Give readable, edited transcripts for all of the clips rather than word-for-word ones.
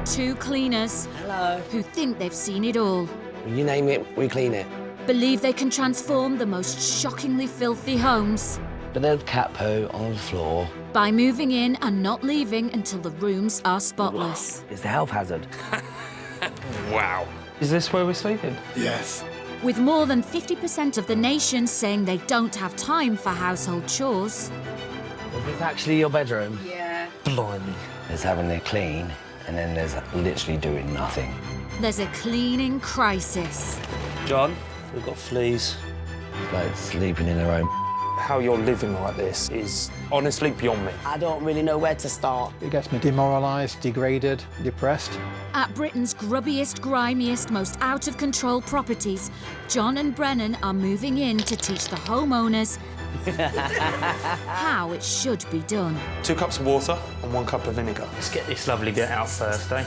Two cleaners. Hello. Who think they've seen it all. You name it, we clean it. Believe they can transform the most shockingly filthy homes. But there's cat poo on the floor. By moving in and not leaving until the rooms are spotless. It's a health hazard. Wow. Is this where we're sleeping? Yes. With more than 50% of the nation saying they don't have time for household chores. Is this actually your bedroom? Yeah. Blimey. There's having it clean, and then there's literally doing nothing. There's a cleaning crisis. John, we've got fleas. It's like sleeping in their own. How you're living like this is honestly beyond me. I don't really know where to start. It gets me demoralised, degraded, depressed. At Britain's grubbiest, grimiest, most out-of-control properties, John and Brennan are moving in to teach the homeowners how it should be done. 2 cups of water and 1 cup of vinegar. Let's get this lovely get out first, eh?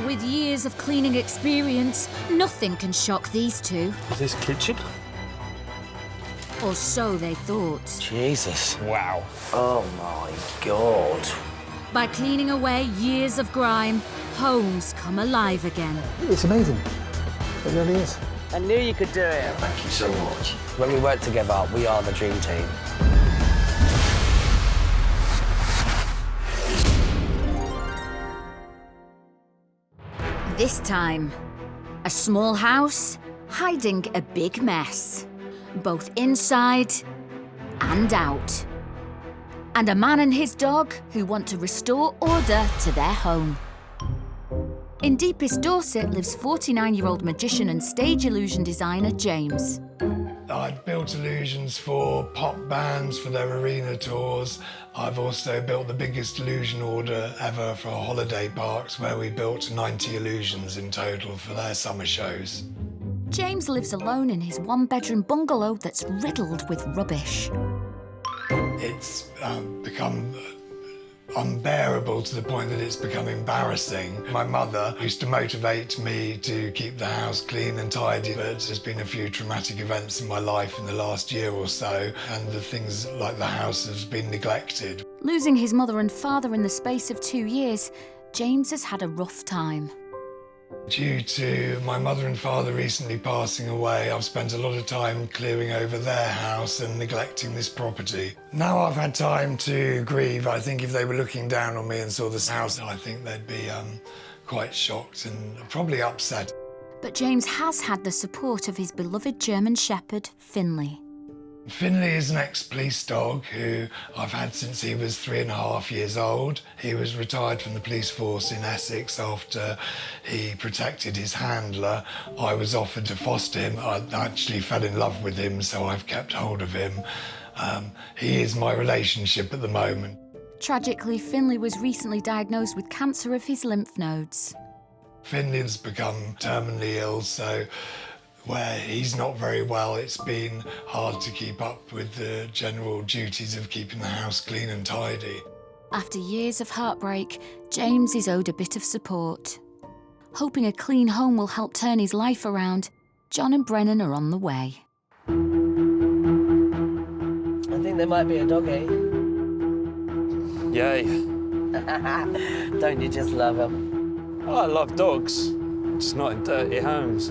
With years of cleaning experience, nothing can shock these two. Is this kitchen? Or so they thought. Jesus. Wow. Oh my God. By cleaning away years of grime, homes come alive again. It's amazing. It really is. I knew you could do it. Thank you so much. When we work together, we are the dream team. This time, a small house hiding a big mess, both inside and out. And a man and his dog who want to restore order to their home. In deepest Dorset lives 49-year-old magician and stage illusion designer James. I've built illusions for pop bands for their arena tours. I've also built the biggest illusion order ever for holiday parks, where we built 90 illusions in total for their summer shows. James lives alone in his one-bedroom bungalow that's riddled with rubbish. It's become unbearable to the point that it's become embarrassing. My mother used to motivate me to keep the house clean and tidy, but there's been a few traumatic events in my life in the last year or so, and the things like the house has been neglected. Losing his mother and father in the space of 2 years, James has had a rough time. Due to my mother and father recently passing away, I've spent a lot of time clearing over their house and neglecting this property. Now I've had time to grieve. I think if they were looking down on me and saw this house, I think they'd be quite shocked and probably upset. But James has had the support of his beloved German shepherd, Finley. Finley is an ex-police dog who I've had since he was 3.5 years old. He was retired from the police force in Essex after he protected his handler. I was offered to foster him. I actually fell in love with him, so I've kept hold of him. He is my relationship at the moment. Tragically, Finley was recently diagnosed with cancer of his lymph nodes. Finley's become terminally ill, so where he's not very well, it's been hard to keep up with the general duties of keeping the house clean and tidy. After years of heartbreak, James is owed a bit of support. Hoping a clean home will help turn his life around, John and Brennan are on the way. I think there might be a doggy. Yay. Don't you just love them? Oh, I love dogs, just not in dirty homes.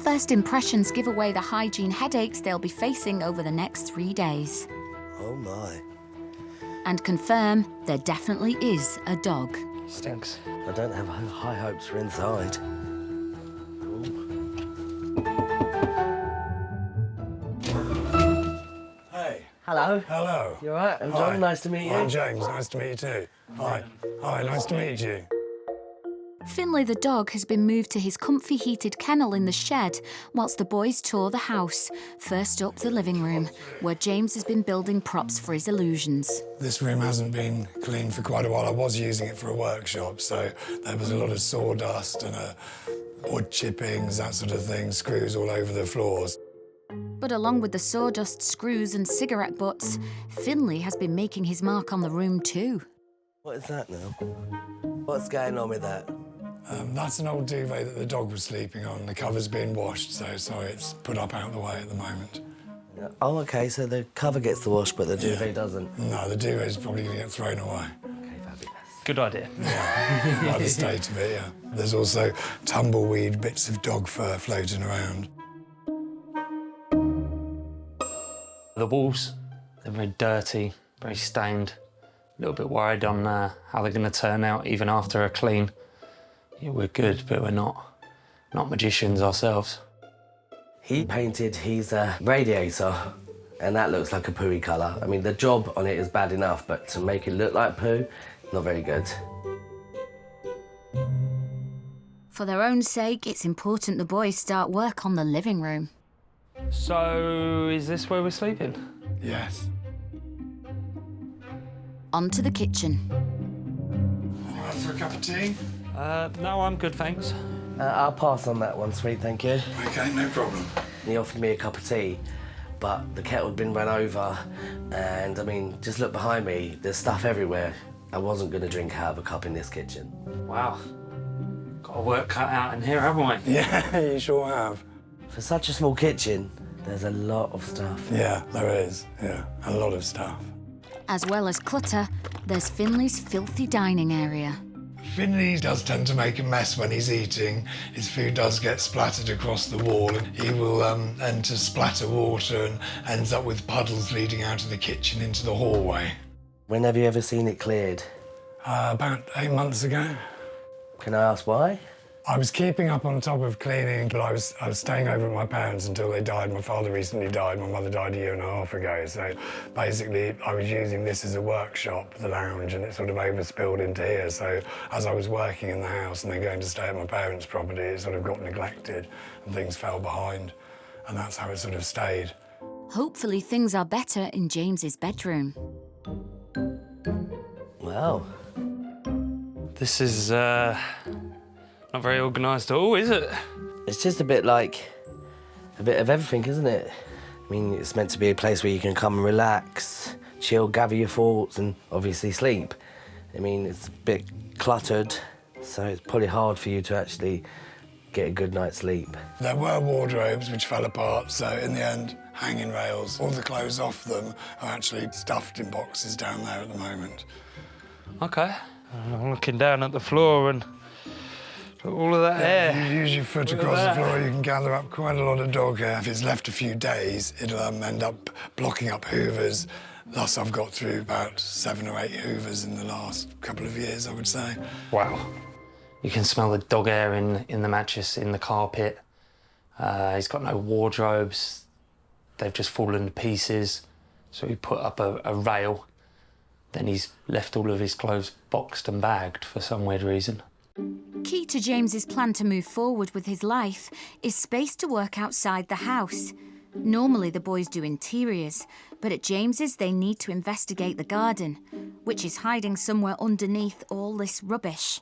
First impressions give away the hygiene headaches they'll be facing over the next 3 days. Oh my. And confirm there definitely is a dog. Stinks. I don't have high hopes for inside. Hey. Hello. Hello. You all right? I'm Hi. John. Nice to meet you. I'm James. Nice to meet you too. Hi. Hi, nice to meet you. Finley the dog has been moved to his comfy heated kennel in the shed whilst the boys tour the house. First up, the living room, where James has been building props for his illusions. This room hasn't been cleaned for quite a while. I was using it for a workshop, so there was a lot of sawdust and wood chippings, that sort of thing, screws all over the floors. But along with the sawdust, screws and cigarette butts, Finley has been making his mark on the room too. What is that now? What's going on with that? That's an old duvet that the dog was sleeping on. The cover's been washed, so sorry, it's put up out of the way at the moment. Oh, OK, so the cover gets the wash, but the duvet doesn't. No, the duvet's probably going to get thrown away. OK, fabulous. Good idea. By the state of it, yeah. There's also tumbleweed, bits of dog fur floating around. The walls, they're very dirty, very stained. A little bit worried on how they're going to turn out even after a clean. Yeah, we're good, but we're not magicians ourselves. He painted his radiator, and that looks like a pooey colour. I mean, the job on it is bad enough, but to make it look like poo, not very good. For their own sake, it's important the boys start work on the living room. So, is this where we're sleeping? Yes. On to the kitchen. Anyone for a cup of tea? No, I'm good, thanks. I'll pass on that one, sweet, thank you. OK, no problem. He offered me a cup of tea, but the kettle had been run over, and I mean, just look behind me, there's stuff everywhere. I wasn't going to drink out of a cup in this kitchen. Wow. Got our work cut out in here, haven't we? Yeah, you sure have. For such a small kitchen, there's a lot of stuff. Yeah, there is. Yeah, a lot of stuff. As well as clutter, there's Finley's filthy dining area. Finley does tend to make a mess when he's eating. His food does get splattered across the wall, and he will enter splatter water and ends up with puddles leading out of the kitchen into the hallway. When have you ever seen it cleared? About 8 months ago. Can I ask why? I was keeping up on top of cleaning, but I was staying over at my parents until they died. My father recently died, my mother died a year and a half ago. So basically, I was using this as a workshop, the lounge, and it sort of overspilled into here. So as I was working in the house and then going to stay at my parents' property, it sort of got neglected and things fell behind. And that's how it sort of stayed. Hopefully things are better in James's bedroom. Well, This is not very organised at all, is it? it's just a bit of everything, isn't it? I mean, it's meant to be a place where you can come and relax, chill, gather your thoughts, and obviously sleep. I mean, it's a bit cluttered, so it's probably hard for you to actually get a good night's sleep. There were wardrobes which fell apart, so in the end, hanging rails. All the clothes off them are actually stuffed in boxes down there at the moment. OK. I'm looking down at the floor and all of that If hair. you use your foot Look at across the that. floor, you can gather up quite a lot of dog hair. If it's left a few days, it'll end up blocking up hoovers. Thus, I've got through about 7 or 8 hoovers in the last couple of years, I would say. Wow. You can smell the dog hair in the mattress, in the carpet. He's got no wardrobes. They've just fallen to pieces. So he put up a rail. Then he's left all of his clothes boxed and bagged for some weird reason. Key to James's plan to move forward with his life is space to work outside the house. Normally the boys do interiors, but at James's they need to investigate the garden, which is hiding somewhere underneath all this rubbish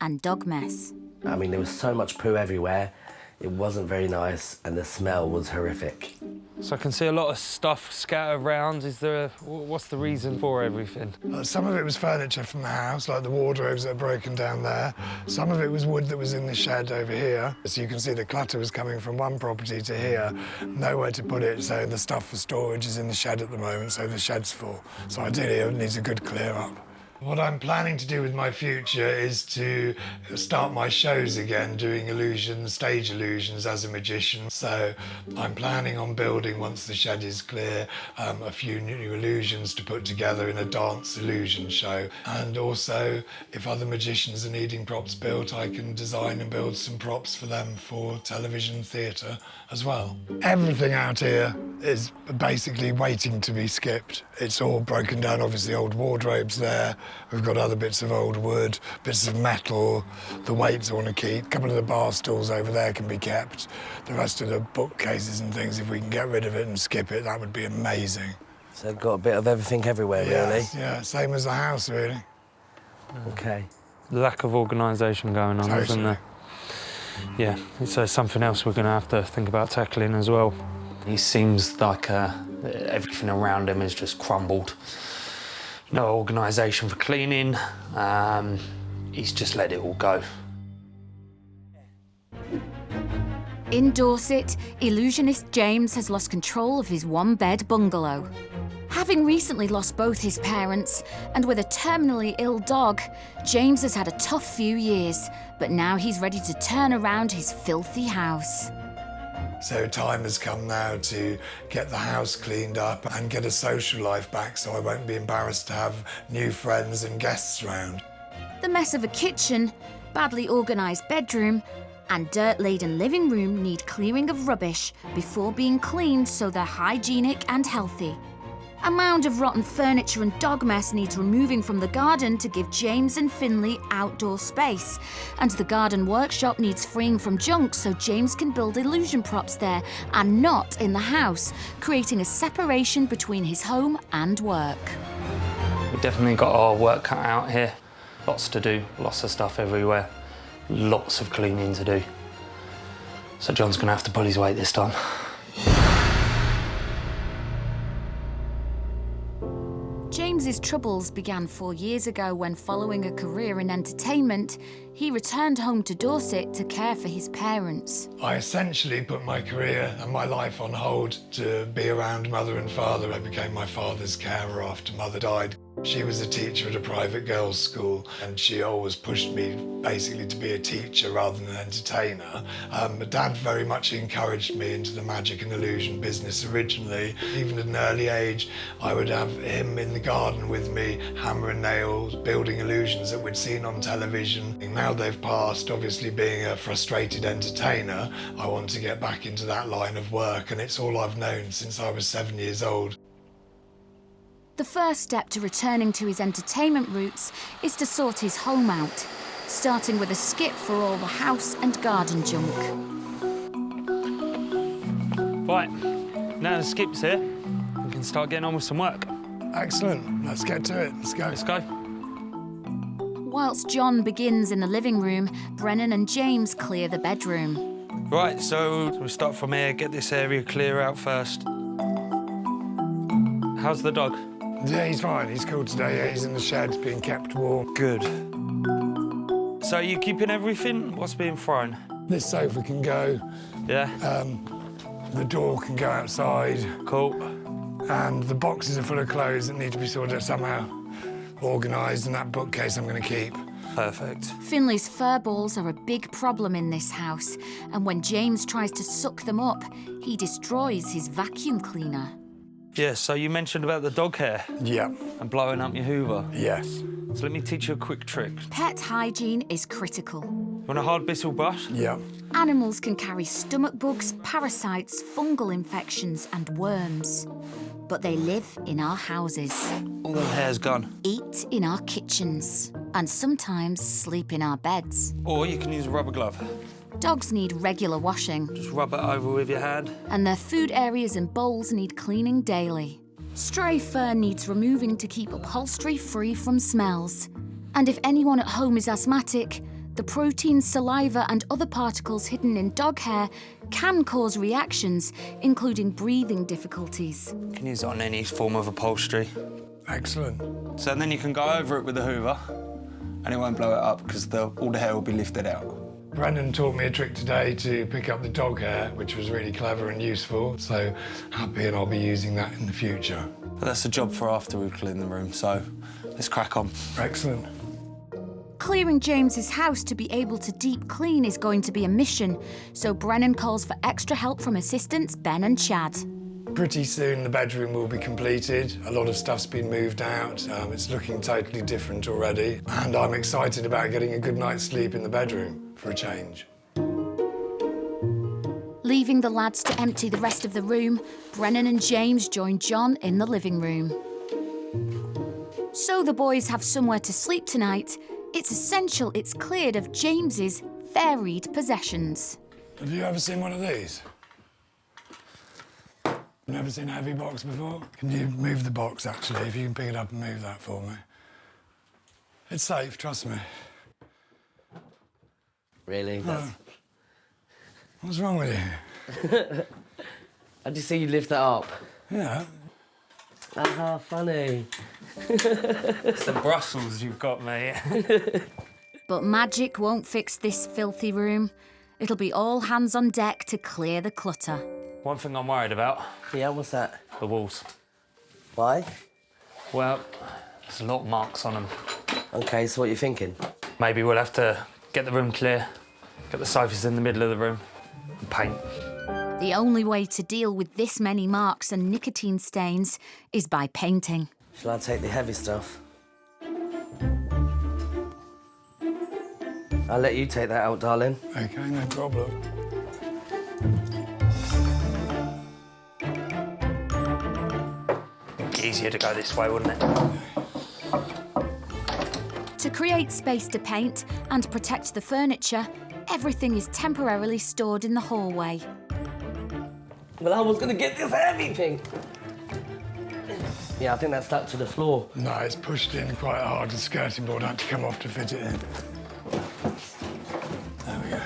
and dog mess. I mean, there was so much poo everywhere. It wasn't very nice, and the smell was horrific. So I can see a lot of stuff scattered around. What's the reason for everything? Some of it was furniture from the house, like the wardrobes that are broken down there. Some of it was wood that was in the shed over here. So you can see the clutter was coming from one property to here, nowhere to put it, so the stuff for storage is in the shed at the moment, so the shed's full. So ideally it needs a good clear up. What I'm planning to do with my future is to start my shows again, doing illusions, stage illusions as a magician. So I'm planning on building, once the shed is clear, a few new illusions to put together in a dance illusion show. And also, if other magicians are needing props built, I can design and build some props for them for television theatre as well. Everything out here is basically waiting to be skipped. It's all broken down, obviously old wardrobes there. We've got other bits of old wood, bits of metal, the weights I want to keep. A couple of the bar stools over there can be kept. The rest of the bookcases and things, if we can get rid of it and skip it, that would be amazing. So got a bit of everything everywhere, really. Yeah, same as the house, really. OK. Lack of organisation going on, isn't Totally. there? Yeah, it's something else we're going to have to think about tackling as well. He seems like everything around him has just crumbled. No organisation for cleaning. He's just let it all go. In Dorset, illusionist James has lost control of his one-bed bungalow. Having recently lost both his parents, and with a terminally ill dog, James has had a tough few years, but now he's ready to turn around his filthy house. So time has come now to get the house cleaned up and get a social life back so I won't be embarrassed to have new friends and guests round. The mess of a kitchen, badly organised bedroom, and dirt-laden living room need clearing of rubbish before being cleaned so they're hygienic and healthy. A mound of rotten furniture and dog mess needs removing from the garden to give James and Finley outdoor space. And the garden workshop needs freeing from junk so James can build illusion props there and not in the house, creating a separation between his home and work. We've definitely got our work cut out here. Lots to do, lots of stuff everywhere. Lots of cleaning to do. So John's gonna have to pull his weight this time. James's troubles began 4 years ago when, following a career in entertainment, he returned home to Dorset to care for his parents. I essentially put my career and my life on hold to be around mother and father. I became my father's carer after mother died. She was a teacher at a private girls' school and she always pushed me basically to be a teacher rather than an entertainer. But Dad very much encouraged me into the magic and illusion business originally. Even at an early age, I would have him in the garden with me, hammer and nails, building illusions that we'd seen on television. And now they've passed, obviously being a frustrated entertainer, I want to get back into that line of work and it's all I've known since I was 7 years old. The first step to returning to his entertainment roots is to sort his home out, starting with a skip for all the house and garden junk. Right, now the skip's here, we can start getting on with some work. Excellent, let's get to it, let's go. Let's go. Whilst John begins in the living room, Brennan and James clear the bedroom. Right, so we'll start from here, get this area clear out first. How's the dog? Yeah, he's fine. He's cool today. Yeah, he's in the shed, being kept warm. Good. So you keeping everything? What's being thrown? This sofa can go. Yeah? The door can go outside. Cool. And the boxes are full of clothes that need to be sort of somehow organised, and that bookcase I'm going to keep. Perfect. Finley's fur balls are a big problem in this house, and when James tries to suck them up, he destroys his vacuum cleaner. Yeah, so you mentioned about the dog hair. Yeah. And blowing up your hoover. Yes. So let me teach you a quick trick. Pet hygiene is critical. Want a hard bristle brush? Yeah. Animals can carry stomach bugs, parasites, fungal infections and worms. But they live in our houses, All the hair's gone. eat in our kitchens, and sometimes sleep in our beds. Or you can use a rubber glove. Dogs need regular washing, Just rub it over with your hand. and their food areas and bowls need cleaning daily. Stray fur needs removing to keep upholstery free from smells. And if anyone at home is asthmatic, the protein, saliva and other particles hidden in dog hair can cause reactions, including breathing difficulties. You can use it on any form of upholstery. Excellent. So then you can go over it with the hoover and it won't blow it up because all the hair will be lifted out. Brennan taught me a trick today to pick up the dog hair, which was really clever and useful, so happy, and I'll be using that in the future. But that's a job for after we clean the room, so let's crack on. Excellent. Clearing James's house to be able to deep clean is going to be a mission, so Brennan calls for extra help from assistants Ben and Chad. Pretty soon the bedroom will be completed. A lot of stuff's been moved out. It's looking totally different already. And I'm excited about getting a good night's sleep in the bedroom for a change. Leaving the lads to empty the rest of the room, Brennan and James join John in the living room. So the boys have somewhere to sleep tonight, it's essential it's cleared of James's varied possessions. Have you ever seen one of these? Never seen a heavy box before? Can you move the box, actually, if you can pick it up and move that for me? It's safe, trust me. Really? What's wrong with you? I just see you lift that up. Yeah. Ah, funny. It's the Brussels you've got, mate. But magic won't fix this filthy room. It'll be all hands on deck to clear the clutter. One thing I'm worried about, Yeah, what's that? the walls. Why? Well, there's a lot of marks on them. Okay, so what are you thinking? Maybe we'll have to get the room clear, get the sofas in the middle of the room, and paint. The only way to deal with this many marks and nicotine stains is by painting. Shall I take the heavy stuff? I'll let you take that out, darling. Okay, no problem. Easier to go this way, wouldn't it? To create space to paint and protect the furniture, everything is temporarily stored in the hallway. Well, I was gonna get this heavy thing. Yeah, I think that's stuck to the floor. No, it's pushed in quite hard. The skirting board had to come off to fit it in. There we go.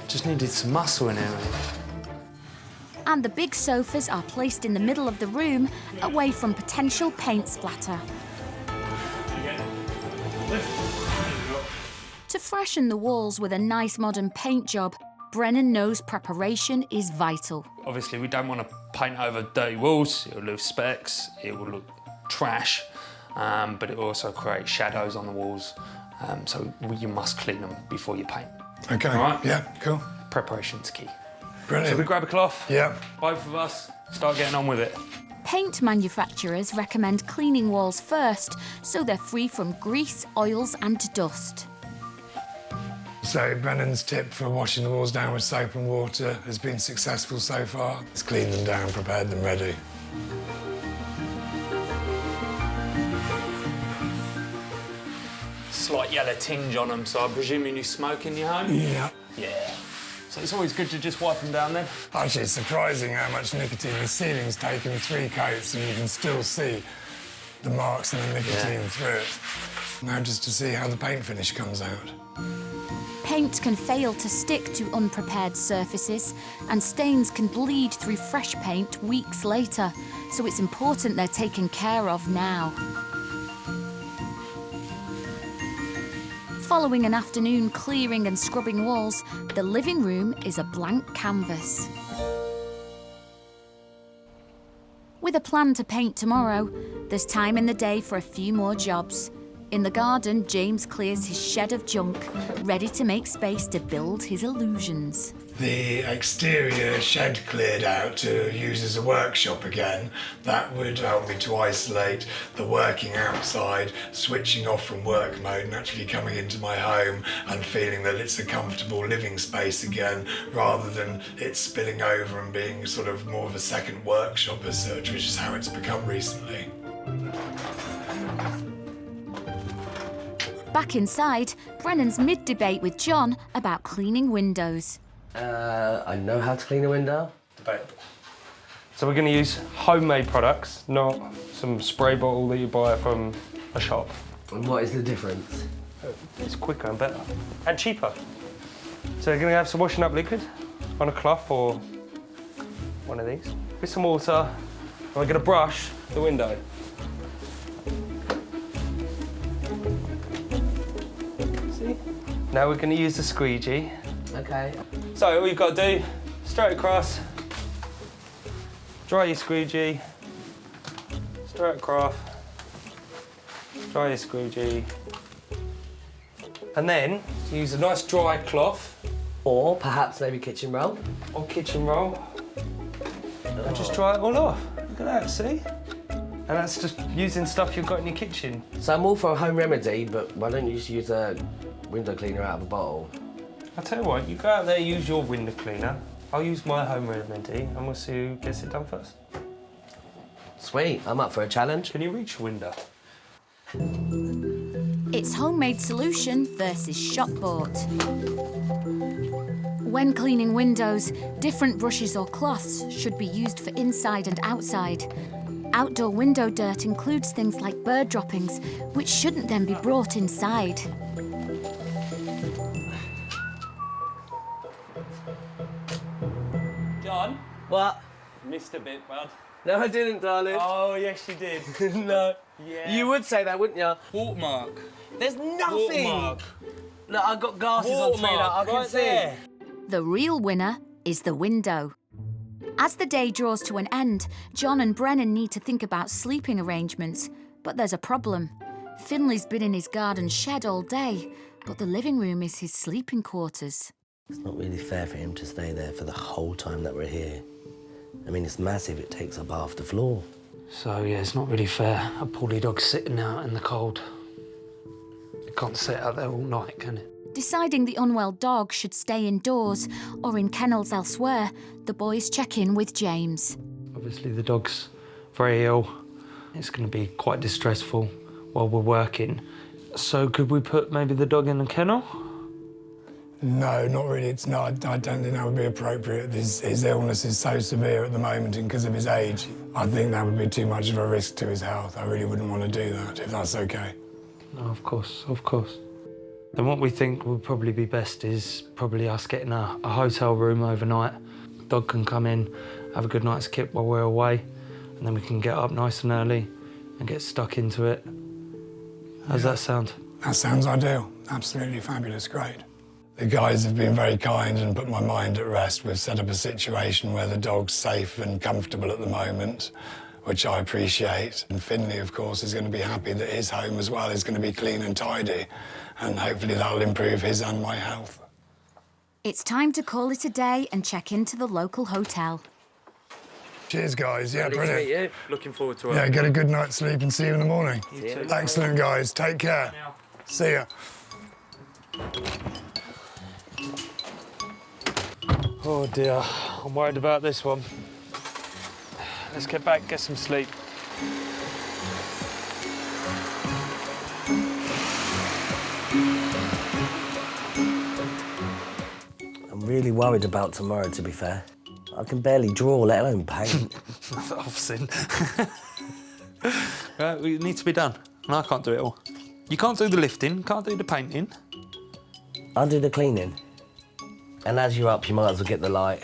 Just needed some muscle in here. And the big sofas are placed in the middle of the room, away from potential paint splatter. To freshen the walls with a nice modern paint job, Brennan knows preparation is vital. Obviously, we don't want to paint over dirty walls. It'll leave specks, it will look trash, but it will also create shadows on the walls. So you must clean them before you paint. Okay. All right? Yeah, cool. Preparation's key. Brilliant. So we grab a cloth, Yeah. both of us, start getting on with it. Paint manufacturers recommend cleaning walls first, so they're free from grease, oils and dust. So Brennan's tip for washing the walls down with soap and water has been successful so far. He's cleaned them down, prepared them ready. Slight yellow tinge on them, so I'm presuming you smoke in your home? Yeah. Yeah. So it's always good to just wipe them down then? Actually, it's surprising how much nicotine the ceiling's taken 3 coats and you can still see the marks and the nicotine through it. Now just to see how the paint finish comes out. Paint can fail to stick to unprepared surfaces, and stains can bleed through fresh paint weeks later, so it's important they're taken care of now. Following an afternoon clearing and scrubbing walls, the living room is a blank canvas. With a plan to paint tomorrow, there's time in the day for a few more jobs. In the garden, James clears his shed of junk, ready to make space to build his illusions. The exterior shed cleared out to use as a workshop again. That would help me to isolate the working outside, switching off from work mode and actually coming into my home and feeling that it's a comfortable living space again, rather than it spilling over and being sort of more of a second workshop as such, which is how it's become recently. Back inside, Brennan's mid-debate with John about cleaning windows. I know how to clean a window. Debatable. So we're going to use homemade products, not some spray bottle that you buy from a shop. And what is the difference? It's quicker and better. And cheaper. So you're going to have some washing up liquid on a cloth or one of these. With some water, and we're going to brush the window. See? Now we're going to use the squeegee. Okay. So all you've got to do, straight across, dry your squeegee, straight across, dry your squeegee, and then use a nice dry cloth Or perhaps maybe kitchen roll. or kitchen roll and just dry it all off. Look at that, see? And that's just using stuff you've got in your kitchen. So I'm all for a home remedy, but why don't you just use a window cleaner out of a bottle? I'll tell you what, you go out there, use your window cleaner, I'll use my home remedy, and we'll see who gets it done first. Sweet, I'm up for a challenge. Can you reach your window? It's homemade solution versus shop bought. When cleaning windows, different brushes or cloths should be used for inside and outside. Outdoor window dirt includes things like bird droppings, which shouldn't then be brought inside. John, What? missed a bit, bud. No, I didn't, darling. Oh, yes, you did. No. Yeah. You would say that, wouldn't you? Watermark. There's nothing. Watermark. Look, I've got glasses on, sweetheart. I can right see. there. The real winner is the window. As the day draws to an end, John and Brennan need to think about sleeping arrangements. But there's a problem. Finley's been in his garden shed all day, but the living room is his sleeping quarters. It's not really fair for him to stay there for the whole time that we're here. I mean, it's massive, it takes up half the floor. So, yeah, it's not really fair. A poorly dog sitting out in the cold. It can't sit out there all night, can it? Deciding the unwell dog should stay indoors or in kennels elsewhere, the boys check in with James. Obviously, the dog's very ill. It's going to be quite distressful while we're working. So could we put maybe the dog in a kennel? No, not really. It's not. I don't think that would be appropriate. His illness is so severe at the moment, and because of his age, I think that would be too much of a risk to his health. I really wouldn't want to do that, if that's okay. No, of course, of course. Then what we think would probably be best is probably us getting a hotel room overnight. Dog can come in, have a good night's kip while we're away, and then we can get up nice and early and get stuck into it. How's that sound? That sounds ideal. Absolutely fabulous, great. The guys have been very kind and put my mind at rest. We've set up a situation where the dog's safe and comfortable at the moment, which I appreciate. And Finley, of course, is going to be happy that his home as well is going to be clean and tidy, and hopefully that'll improve his and my health. It's time to call it a day and check into the local hotel. Cheers, guys. Yeah, Lovely to brilliant. meet you. Looking forward to it. Yeah, get a good night's sleep and see you in the morning. You too. Excellent, guys. Take care. See ya. Oh dear, I'm worried about this one. Let's get back, get some sleep. I'm really worried about tomorrow, to be fair. I can barely draw, let alone paint. I've seen. Right, it needs to be done, and I can't do it all. You can't do the lifting, can't do the painting. I'll do the cleaning. And as you're up, you might as well get the light.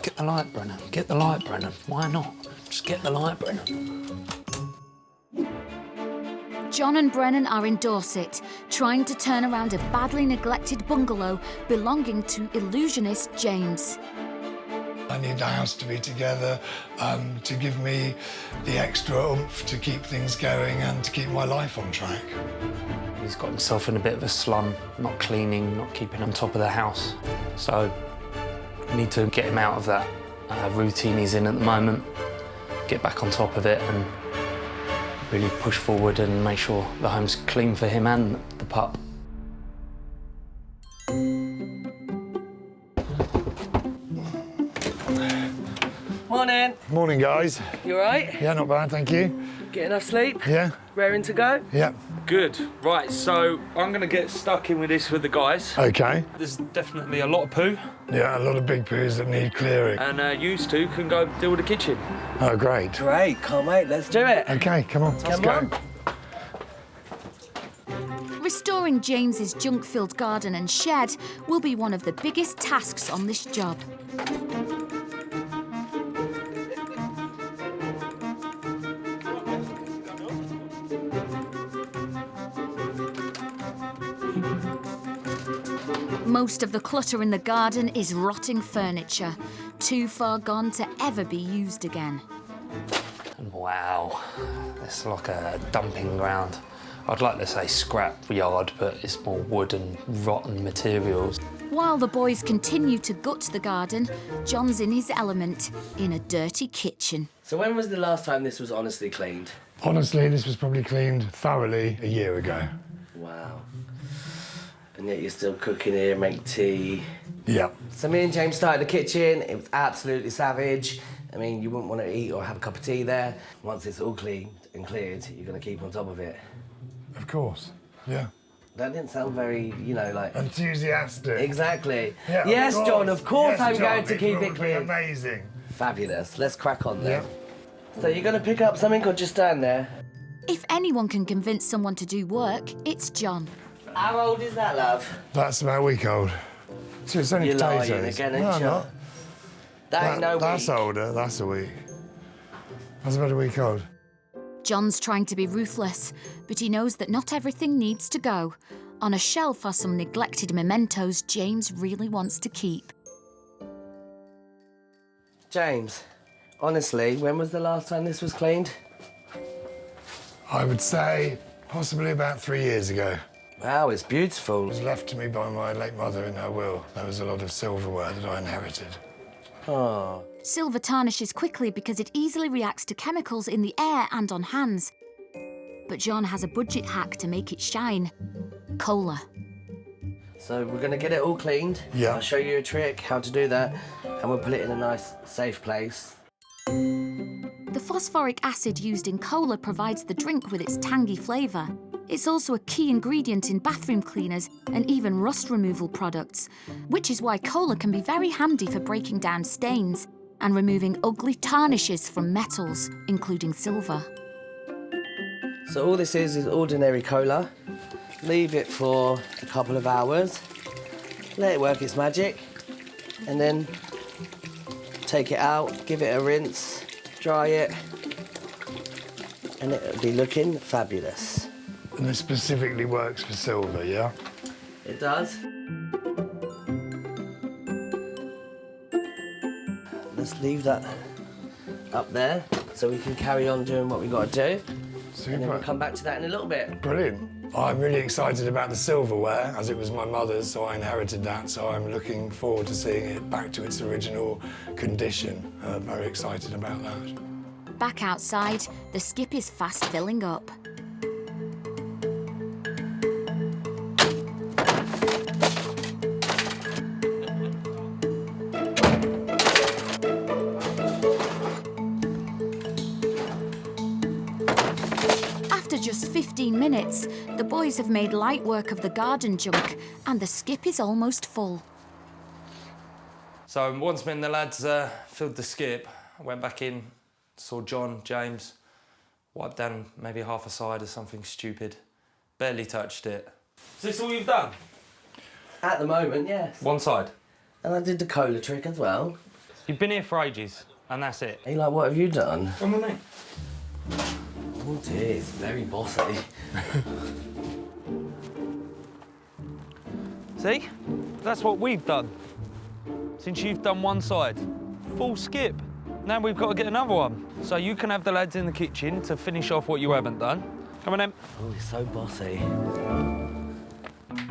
Get the light, Brennan. Get the light, Brennan. Why not? Just get the light, Brennan. John and Brennan are in Dorset, trying to turn around a badly neglected bungalow belonging to illusionist James. I need the house to be together, to give me the extra oomph to keep things going and to keep my life on track. He's got himself in a bit of a slum, not cleaning, not keeping on top of the house. So we need to get him out of that routine he's in at the moment, get back on top of it and really push forward and make sure the home's clean for him and the pup. Morning. Morning, guys. You all right? Yeah, not bad, thank you. Get enough sleep? Yeah? Raring to go? Yeah. Good. Right, so I'm going to get stuck in with this with the guys. Okay. There's definitely a lot of poo, Yeah, a lot of big poos that need clearing. and you two can go deal with the kitchen. Oh, great. Great, can't wait, let's do it. Okay, come on, let's Come go. on. Restoring James's junk-filled garden and shed will be one of the biggest tasks on this job. Most of the clutter in the garden is rotting furniture, too far gone to ever be used again. Wow, it's like a dumping ground. I'd like to say scrap yard, but it's more wood and rotten materials. While the boys continue to gut the garden, John's in his element, in a dirty kitchen. So when was the last time this was honestly cleaned? Honestly, this was probably cleaned thoroughly a year ago. Wow. And yet you're still cooking here, make tea. Yeah. So me and James started the kitchen, it was absolutely savage. I mean, you wouldn't want to eat or have a cup of tea there. Once it's all cleaned and cleared, you're going to keep on top of it. Of course, yeah. That didn't sound very, you know, like... Enthusiastic. Exactly. Yeah, yes, of John, of course Yes, I'm John, going to keep will it be clean. Amazing. Fabulous. Let's crack on then. Yeah. So you're going to pick up something or just stand there? If anyone can convince someone to do work, it's John. How old is that, love? That's about a week old. So it's only You're potatoes. lying again, no, ain't I'm you? not. That ain't no That's week. older, that's a week. That's about a week old. John's trying to be ruthless, but he knows that not everything needs to go. On a shelf are some neglected mementos James really wants to keep. James, honestly, when was the last time this was cleaned? I would say possibly about 3 years ago. Wow, it's beautiful. It was left to me by my late mother in her will. There was a lot of silverware that I inherited. Oh. Silver tarnishes quickly because it easily reacts to chemicals in the air and on hands. But John has a budget hack to make it shine. Cola. So we're gonna get it all cleaned. Yeah. I'll show you a trick how to do that, and we'll put it in a nice, safe place. The phosphoric acid used in cola provides the drink with its tangy flavour. It's also a key ingredient in bathroom cleaners and even rust removal products, which is why cola can be very handy for breaking down stains and removing ugly tarnishes from metals, including silver. So all this is ordinary cola. Leave it for a couple of hours, let it work its magic, and then take it out, give it a rinse, dry it, and it'll be looking fabulous. And this specifically works for silver, yeah? It does. Let's leave that up there so we can carry on doing what we got to do. Super. And then we'll come back to that in a little bit. Brilliant. I'm really excited about the silverware, as it was my mother's, so I inherited that, so I'm looking forward to seeing it back to its original condition. Very excited about that. Back outside, the skip is fast filling up. After just 15 minutes, the boys have made light work of the garden junk and the skip is almost full. So once me and the lads filled the skip, I went back in, saw John, James, wiped down maybe half a side of something stupid, barely touched it. Is this all you've done? At the moment, yes. One side? And I did the cola trick as well. You've been here for ages, and that's it? Are you like, what have you done? Come with me. Oh dear, it's very bossy. See? That's what we've done. Since you've done one side. Full skip. Now we've got to get another one. So you can have the lads in the kitchen to finish off what you haven't done. Come on, Em. Oh, it's so bossy.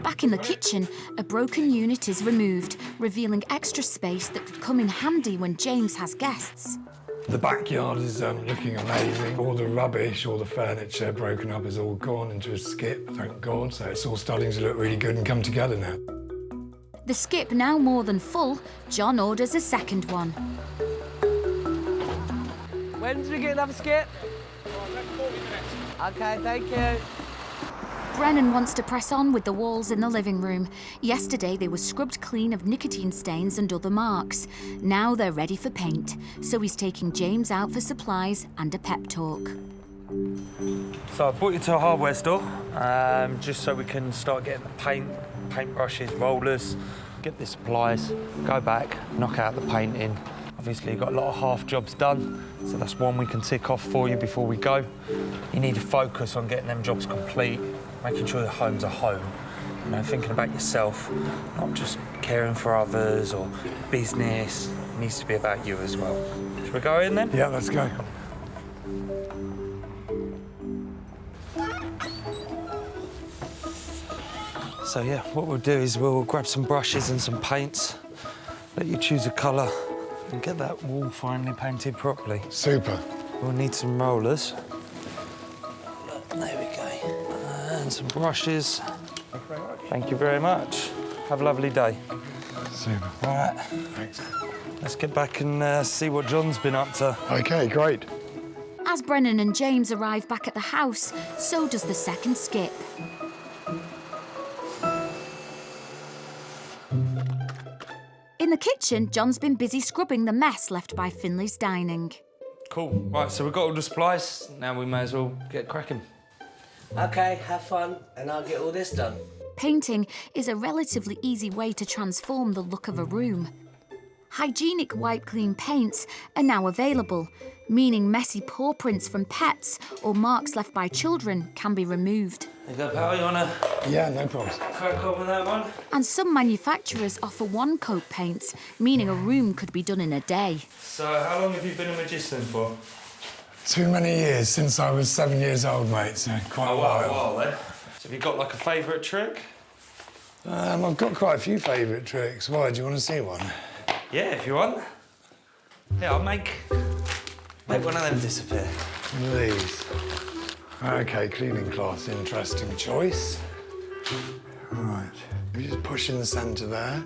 Back in the kitchen, a broken unit is removed, revealing extra space that could come in handy when James has guests. The backyard is looking amazing. All the rubbish, all the furniture broken up is all gone into a skip, thank God. So it's all starting to look really good and come together now. The skip now more than full, John orders a second one. When do we get another skip? 40 minutes. OK, thank you. Brennan wants to press on with the walls in the living room. Yesterday they were scrubbed clean of nicotine stains and other marks. Now they're ready for paint, so he's taking James out for supplies and a pep talk. So I brought you to a hardware store, just so we can start getting the paint brushes, rollers, get the supplies, go back, knock out the painting. Obviously you've got a lot of half jobs done, so that's one we can tick off for you before we go. You need to focus on getting them jobs complete, making sure the home's a home. You know, thinking about yourself, not just caring for others or business. It needs to be about you as well. Should we go in then? Yeah, let's go. So yeah, what we'll do is we'll grab some brushes and some paints, let you choose a colour and get that wall finally painted properly. Super. We'll need some rollers. There we go. And some brushes. Thank you very much. Have a lovely day. Super. All right. Thanks. Let's get back and see what John's been up to. OK, great. As Brennan and James arrive back at the house, so does the second skip. In the kitchen, John's been busy scrubbing the mess left by Finley's dining. Cool. Right, so we've got all the supplies. Now we may as well get cracking. OK, have fun, and I'll get all this done. Painting is a relatively easy way to transform the look of a room. hygienic wipe clean paints are now available, meaning messy paw prints from pets or marks left by children can be removed. There you go, pal. You wanna Yeah, no problems. crack on with that one? And some manufacturers offer one-coat paints, meaning a room could be done in a day. So, how long have you been a magician for? Too many years, since I was 7 years old, mate, so quite a while. A while then. So have you got like a favourite trick? I've got quite a few favourite tricks. Why, do you want to see one? Yeah, if you want. Yeah, I'll make one of them disappear. These. OK, cleaning cloth, interesting choice. Right, you just push in the centre there.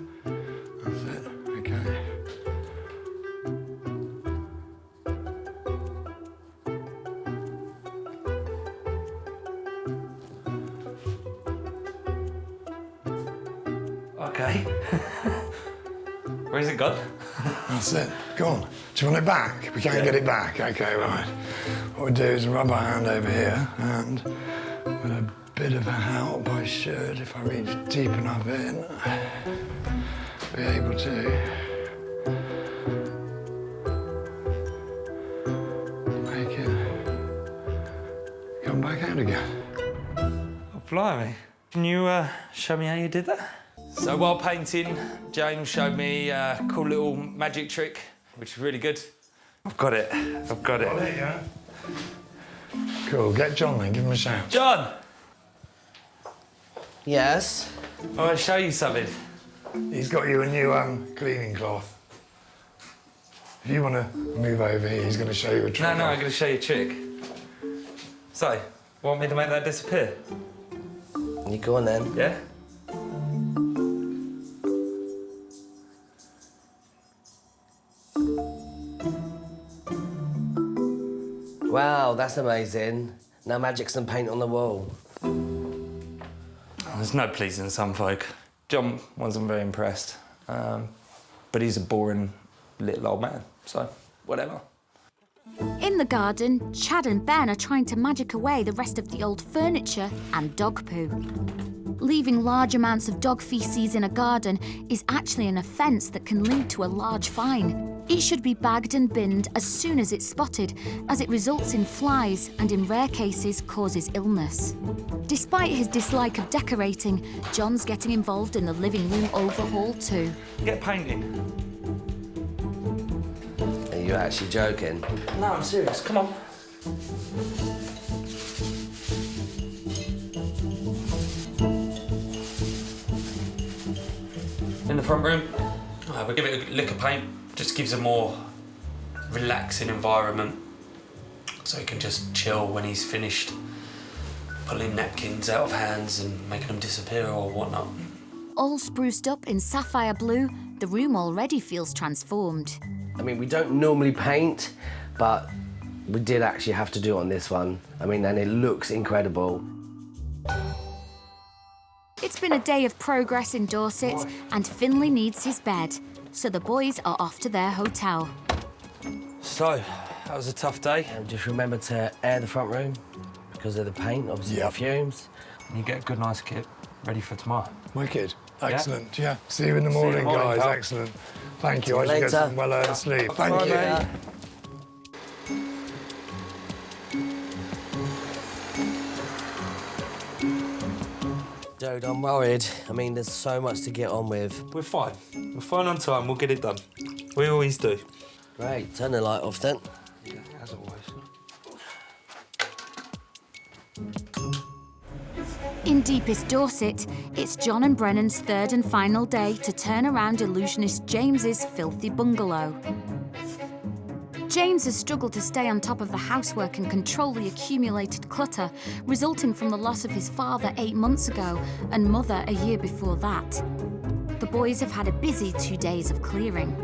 That's it, OK. Okay. Where's it gone? That's it. Go on. Do you want it back? We can't get it back. OK, right. What we do is rub our hand over here and with a bit of help, I should, if I reach deep enough in, be able to make it come back out again. Oh, blimey. Can you show me how you did that? So while painting, James showed me a cool little magic trick, which is really good. I've got it. I've got it. There you go. Cool. Get John then. Give him a shout. John! Yes? I want to show you something. He's got you a new cleaning cloth. If you want to move over here, he's going to show you a trick. No, I'm going to show you a trick. So, want me to make that disappear? You go on then. Yeah? Wow, that's amazing. Now magic some paint on the wall. There's no pleasing some folk. John wasn't very impressed. But he's a boring little old man, so whatever. In the garden, Chad and Ben are trying to magic away the rest of the old furniture and dog poo. Leaving large amounts of dog faeces in a garden is actually an offence that can lead to a large fine. It should be bagged and binned as soon as it's spotted, as it results in flies and in rare cases causes illness. Despite his dislike of decorating, John's getting involved in the living room overhaul too. Get painting. Are you actually joking? No, I'm serious. Come on. In the front room, we'll give it a lick of paint. Just gives a more relaxing environment, so he can just chill when he's finished pulling napkins out of hands and making them disappear or whatnot. All spruced up in sapphire blue, the room already feels transformed. I mean, we don't normally paint, but we did actually have to do it on this one. I mean, and it looks incredible. It's been a day of progress in Dorset, and Finley needs his bed, so the boys are off to their hotel. So, that was a tough day. And just remember to air the front room because of the paint, obviously the fumes. And you get a good, nice kit ready for tomorrow. Wicked. Excellent. Yeah. See you in the morning, guys. pal. Excellent. Thank you. I should later. get some well-earned sleep. Thank Bye, you. mate. Dude, I'm worried. I mean, there's so much to get on with. We're fine. We're fine on time. We'll get it done. We always do. Great. Turn the light off then. Yeah, as always. In deepest Dorset, it's John and Brennan's third and final day to turn around illusionist James's filthy bungalow. James has struggled to stay on top of the housework and control the accumulated clutter, resulting from the loss of his father 8 months ago and mother a year before that. The boys have had a busy 2 days of clearing.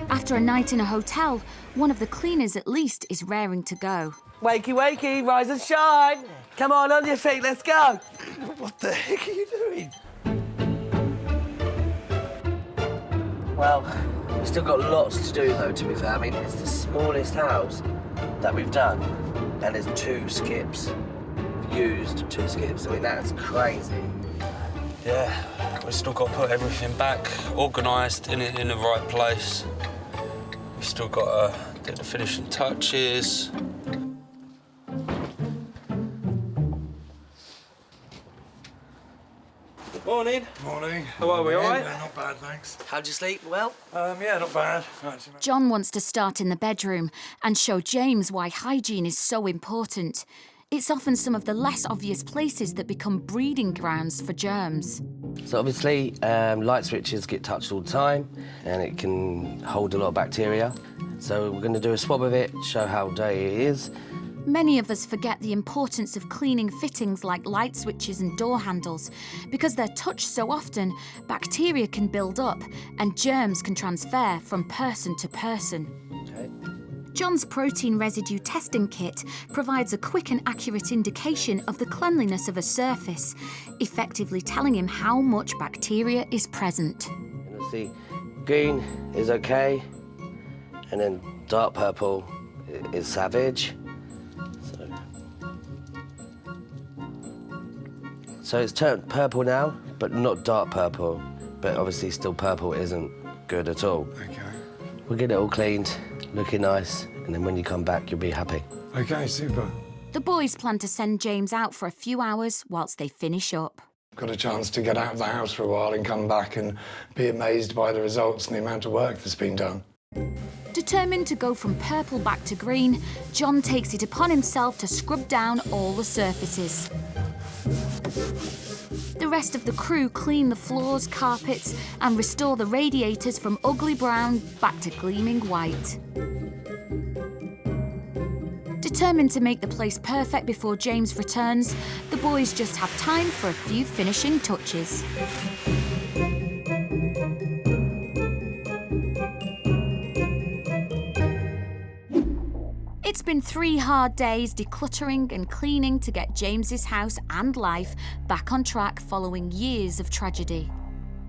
After a night in a hotel, one of the cleaners at least is raring to go. Wakey, wakey, rise and shine. Come on your feet, let's go. What the heck are you doing? Well, we've still got lots to do though, to be fair. I mean, it's the smallest house that we've done, and there's 2 skips. We've used 2 skips. I mean, that's crazy. Yeah, we've still got to put everything back, organised in the right place. We've still got to do the finishing touches. Morning. Morning. How are we, all right? Yeah, not bad, thanks. How'd you sleep? Well? Yeah, not bad. Actually. John wants to start in the bedroom and show James why hygiene is so important. It's often some of the less obvious places that become breeding grounds for germs. So obviously, light switches get touched all the time and it can hold a lot of bacteria. So we're going to do a swab of it, show how dirty it is. Many of us forget the importance of cleaning fittings like light switches and door handles. Because they're touched so often, bacteria can build up and germs can transfer from person to person. Okay. John's protein residue testing kit provides a quick and accurate indication of the cleanliness of a surface, effectively telling him how much bacteria is present. And you'll see green is okay, and then dark purple is savage. So it's turned purple now, but not dark purple. But obviously still purple isn't good at all. Okay. We'll get it all cleaned, looking nice, and then when you come back, you'll be happy. Okay, super. The boys plan to send James out for a few hours whilst they finish up. Got a chance to get out of the house for a while and come back and be amazed by the results and the amount of work that's been done. Determined to go from purple back to green, John takes it upon himself to scrub down all the surfaces. The rest of the crew clean the floors, carpets, and restore the radiators from ugly brown back to gleaming white. Determined to make the place perfect before James returns, the boys just have time for a few finishing touches. It's been 3 hard days decluttering and cleaning to get James's house and life back on track following years of tragedy.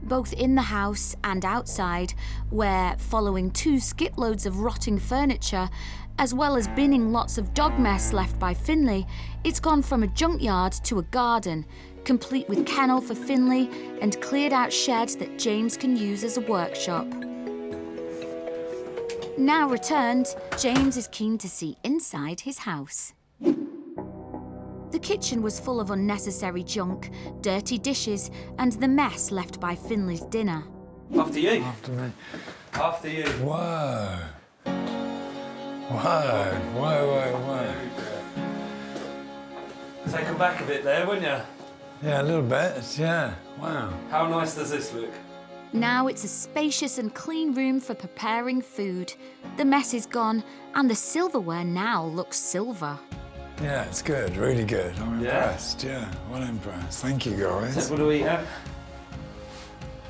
Both in the house and outside, where, following 2 skiploads of rotting furniture, as well as binning lots of dog mess left by Finley, it's gone from a junkyard to a garden, complete with kennel for Finley and cleared out shed that James can use as a workshop. Now returned, James is keen to see inside his house. The kitchen was full of unnecessary junk, dirty dishes, and the mess left by Finley's dinner. After you. After me. After you. Whoa. Whoa, whoa, whoa, Take them back a bit there, wouldn't you? Yeah, a little bit, yeah. Wow. How nice does this look? Now it's a spacious and clean room for preparing food. The mess is gone, and the silverware now looks silver. Yeah, it's good, really good. I'm impressed, yeah, well impressed. Thank you, guys. What do we have?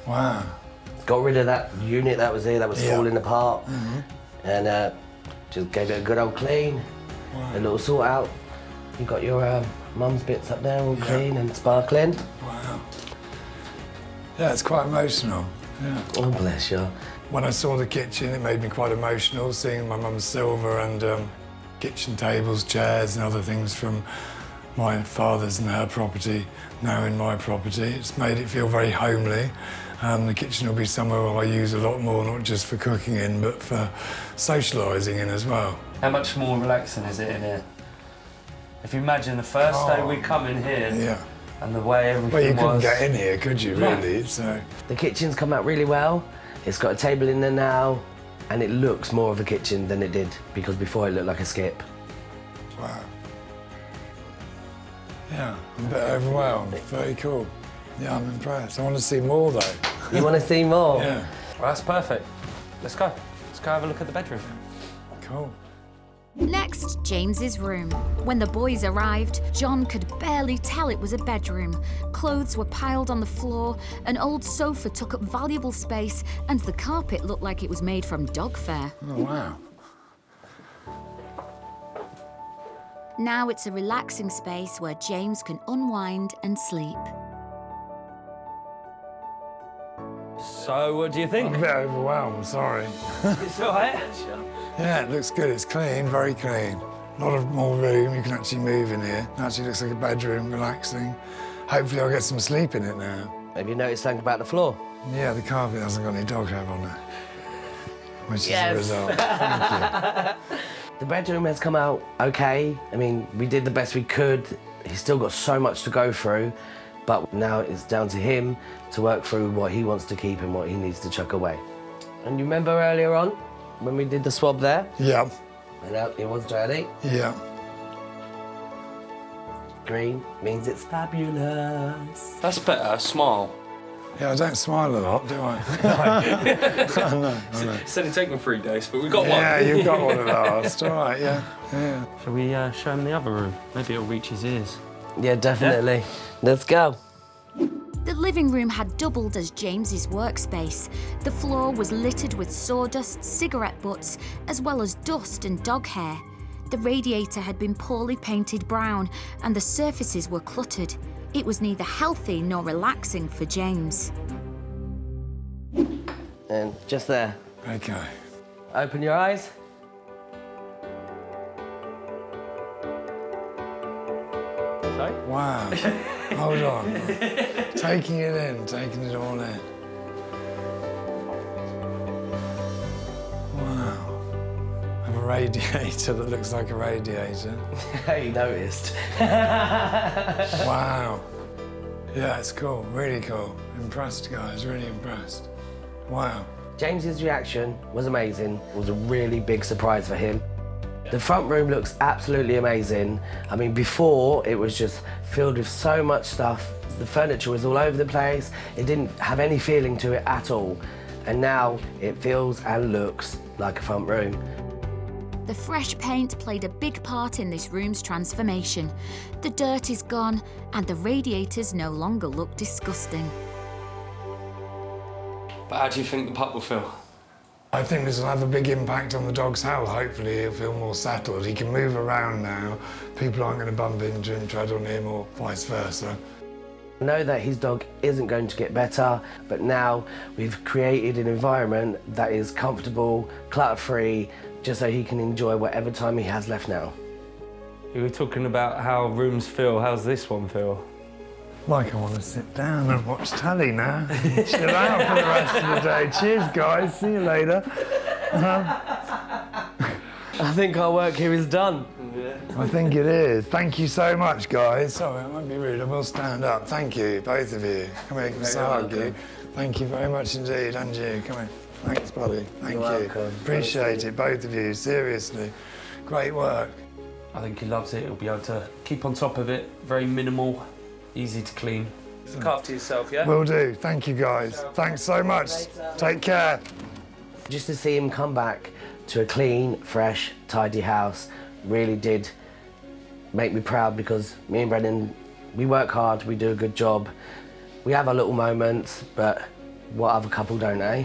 Wow. Got rid of that unit that was there that was falling apart, and just gave it a good old clean, a little sort out. You got your mum's bits up there all clean and sparkling. Wow. Yeah, it's quite emotional, yeah. Oh, bless you. When I saw the kitchen, it made me quite emotional, seeing my mum's silver and kitchen tables, chairs and other things from my father's and her property, now in my property. It's made it feel very homely. The kitchen will be somewhere I use a lot more, not just for cooking in, but for socialising in as well. How much more relaxing is it in here? If you imagine the first day we come in here, and the way everything was... Well, you couldn't get in here, could you, really? No. So The kitchen's come out really well. It's got a table in there now, and it looks more of a kitchen than it did, because before it looked like a skip. wow. Yeah, I'm a bit overwhelmed. Very cool. Yeah, I'm impressed. I want to see more, though. You want to see more? Yeah. Well, that's perfect. Let's go. Let's go have a look at the bedroom. Cool. Next, James's room. When the boys arrived, John could barely tell it was a bedroom. Clothes were piled on the floor, an old sofa took up valuable space, and the carpet looked like it was made from dog fur. Oh, wow. Now it's a relaxing space where James can unwind and sleep. So, what do you think? I'm a bit overwhelmed, sorry. It's all right. Yeah, it looks good. It's clean, very clean. A lot of more room. You can actually move in here. It actually looks like a bedroom, relaxing. Hopefully I'll get some sleep in it now. Have you noticed something about the floor? Yeah, the carpet hasn't got any dog hair on it, which is a result. Thank you. The bedroom has come out okay. I mean, we did the best we could. He's still got so much to go through, but now it's down to him to work through what he wants to keep and what he needs to chuck away. And you remember earlier on when we did the swab there? Yeah. And it was dirty. Yeah. Green means it's fabulous. That's better, smile. Yeah, I don't smile a lot, do I? I know. It's only taken 3 days, but we got one. Yeah, you've got one at last. All right, yeah. Shall we show him the other room? Maybe it'll reach his ears. Yeah, definitely. Yeah. Let's go. The living room had doubled as James's workspace. The floor was littered with sawdust, cigarette butts, as well as dust and dog hair. The radiator had been poorly painted brown, and the surfaces were cluttered. It was neither healthy nor relaxing for James. And just there. Okay. Open your eyes. Sorry? Wow. Hold on. Taking it in, taking it all in. Wow. I have a radiator that looks like a radiator. You noticed. Wow. Yeah, it's cool, really cool. Impressed, guys, really impressed. Wow. James's reaction was amazing. It was a really big surprise for him. The front room looks absolutely amazing. I mean, before it was just filled with so much stuff. The furniture was all over the place. It didn't have any feeling to it at all. And now it feels and looks like a front room. The fresh paint played a big part in this room's transformation. The dirt is gone, and the radiators no longer look disgusting. But how do you think the pup will feel? I think this will have a big impact on the dog's health. Hopefully he'll feel more settled. He can move around now. People aren't going to bump into him, tread on him, or vice versa. I know that his dog isn't going to get better, but now we've created an environment that is comfortable, clutter-free, just so he can enjoy whatever time he has left now. You were talking about how rooms feel. How's this one feel? Like I want to sit down and watch telly now. Chill out for the rest of the day. Cheers, guys. See you later. I think our work here is done. I think it is. Thank you so much, guys. Sorry, I won't be rude. I will stand up. Thank you, both of you. Come here, come hug you. Thank you very much indeed, and you. Come here. Thanks, buddy. Thank you. Welcome. Appreciate it, both of you. Seriously. Great work. I think he loves it. He'll be able to keep on top of it. Very minimal, easy to clean. Look after yourself, yeah? Will do. Thank you, guys. Thanks so much. Take care. Just to see him come back to a clean, fresh, tidy house really did make me proud, because me and Brennan, we work hard, we do a good job. We have our little moments, but what other couple don't, eh?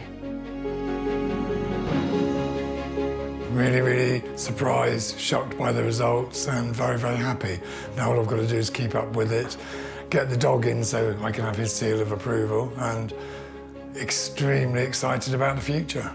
Really, really surprised, shocked by the results, and very, very happy. Now all I've got to do is keep up with it, get the dog in so I can have his seal of approval, and extremely excited about the future.